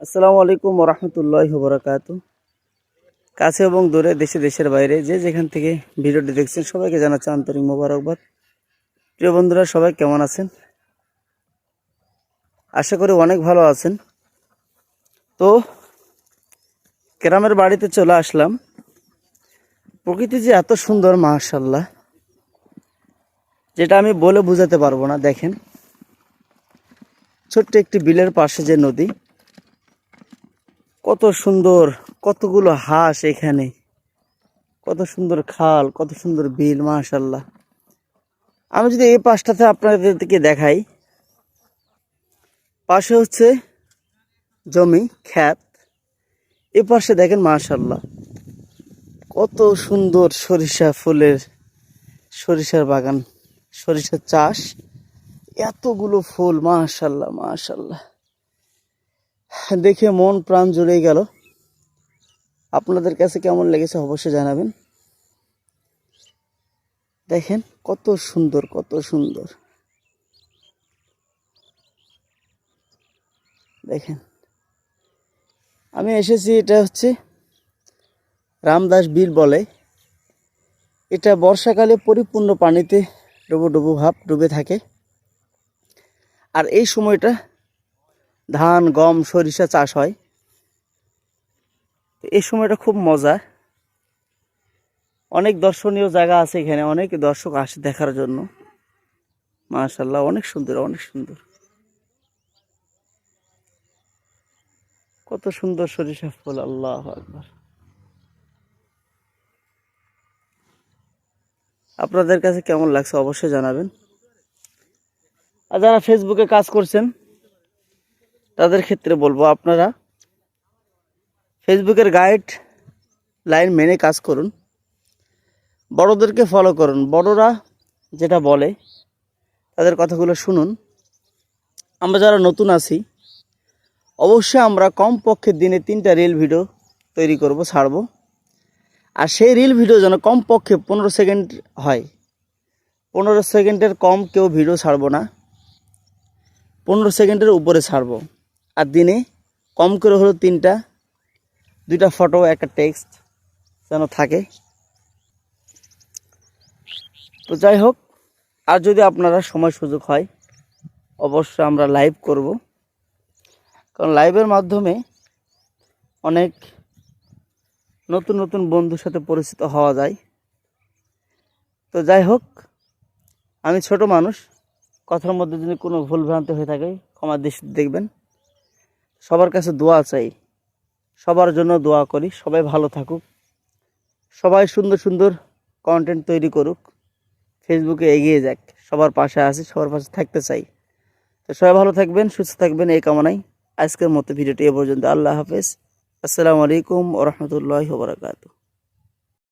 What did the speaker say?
আসসালামু আলাইকুম ওরহমতুল্লাহি ওয়াবারাকাতুহু। কাছে এবং দূরে, দেশে দেশের বাইরে যে যেখান থেকে ভিডিওটি দেখছেন সবাইকে জানাচ্ছি আন্তরিক মোবারকবাদ। প্রিয় বন্ধুরা, সবাই কেমন আছেন? আশা করি অনেক ভালো আছেন। তো গ্রামের বাড়িতে চলে আসলাম। প্রকৃতি যে এত সুন্দর মাশাআল্লাহ, যেটা আমি বলে বোঝাতে পারবো না। দেখেন, ছোট্ট একটি বিলের পাশে যে নদী, কত সুন্দর, কতগুলো হাঁস এখানে, কত সুন্দর খাল, কত সুন্দর বিল মাশাআল্লাহ। আমি যদি এই পাশটাতে আপনাদেরকে দেখাই, পাশে হচ্ছে জমি ক্ষেত, এ পাশে দেখেন মাশাআল্লাহ কত সুন্দর সরিষা ফুলের, সরিষার বাগান, সরিষার চাষ, এতগুলো ফুল মাশাআল্লাহ মাশাআল্লাহ, দেখে মন প্রাণ জুড়ে গেল। আপনাদের কাছে কেমন লেগেছে অবশ্যই জানাবেন। দেখেন কত সুন্দর, কত সুন্দর। দেখেন, আমি এসেছি, এটা হচ্ছে রামদাস বিল বলে। এটা বর্ষাকালে পরিপূর্ণ পানিতে ডুবো ডুবো ভাব ডুবে থাকে। আর এই সময়টা ধান, গম, সরিষা চাষ হয়। এই সময়টা খুব মজা। অনেক দর্শনীয় জায়গা আছে এখানে, অনেক দর্শক আসে দেখার জন্য। মাশাআল্লাহ, অনেক সুন্দর, অনেক সুন্দর। কত সুন্দর সরিষা ফুল, আল্লাহু আকবার। আপনাদের কাছে কেমন লাগছে অবশ্যই জানাবেন। আর যারা ফেসবুকে কাজ করছেন তাদের ক্ষেত্রে বলবো, আপনারা ফেসবুকের গাইড লাইন মেনে কাজ করুন, বড়দেরকে ফলো করুন। বড়রা যেটা বলে তাদের কথাগুলো শুনুন। আমরা যারা নতুন আছি, অবশ্যই আমরা কমপক্ষে দিনে 3টা রিল ভিডিও তৈরি করব, ছাড়বো। আর সেই রিল ভিডিও যেন কমপক্ষে 15 সেকেন্ড হয়। 15 সেকেন্ডের কম কেউ ভিডিও ছাড়বো না, 15 সেকেন্ডের উপরে ছাড়বো। আর দিনে কম করে হলো 3টা, 2টা ফটো, একটা টেক্সট যেন থাকে। তো যাই হোক, আর যদি আপনারা সময় সুযোগ হয় অবশ্যই আমরা লাইভ করব, কারণ লাইভের মাধ্যমে অনেক নতুন নতুন বন্ধুর সাথে পরিচিত হওয়া যায়। তো যাই হোক, আমি ছোট মানুষ, কথার মধ্যে যদি কোনো ভুলভ্রান্তি হয়ে থাকে ক্ষমা দৃষ্টিতে দেখবেন। সবার কাছে দোয়া চাই, সবার জন্য দোয়া করি, সবাই ভালো থাকুক, সবাই সুন্দর সুন্দর কন্টেন্ট তৈরি করুক, ফেসবুকে এগিয়ে যাক। সবার পাশে আছি, সবার পাশে থাকতে চাই। তো সবাই ভালো থাকবেন, সুস্থ থাকবেন, এই কামনাই আজকের মতো ভিডিওটি এ পর্যন্ত। আল্লাহ হাফেজ। আসসালামু আলাইকুম ওরহমতুল্লাহি ওয়া বারাকাতুহু।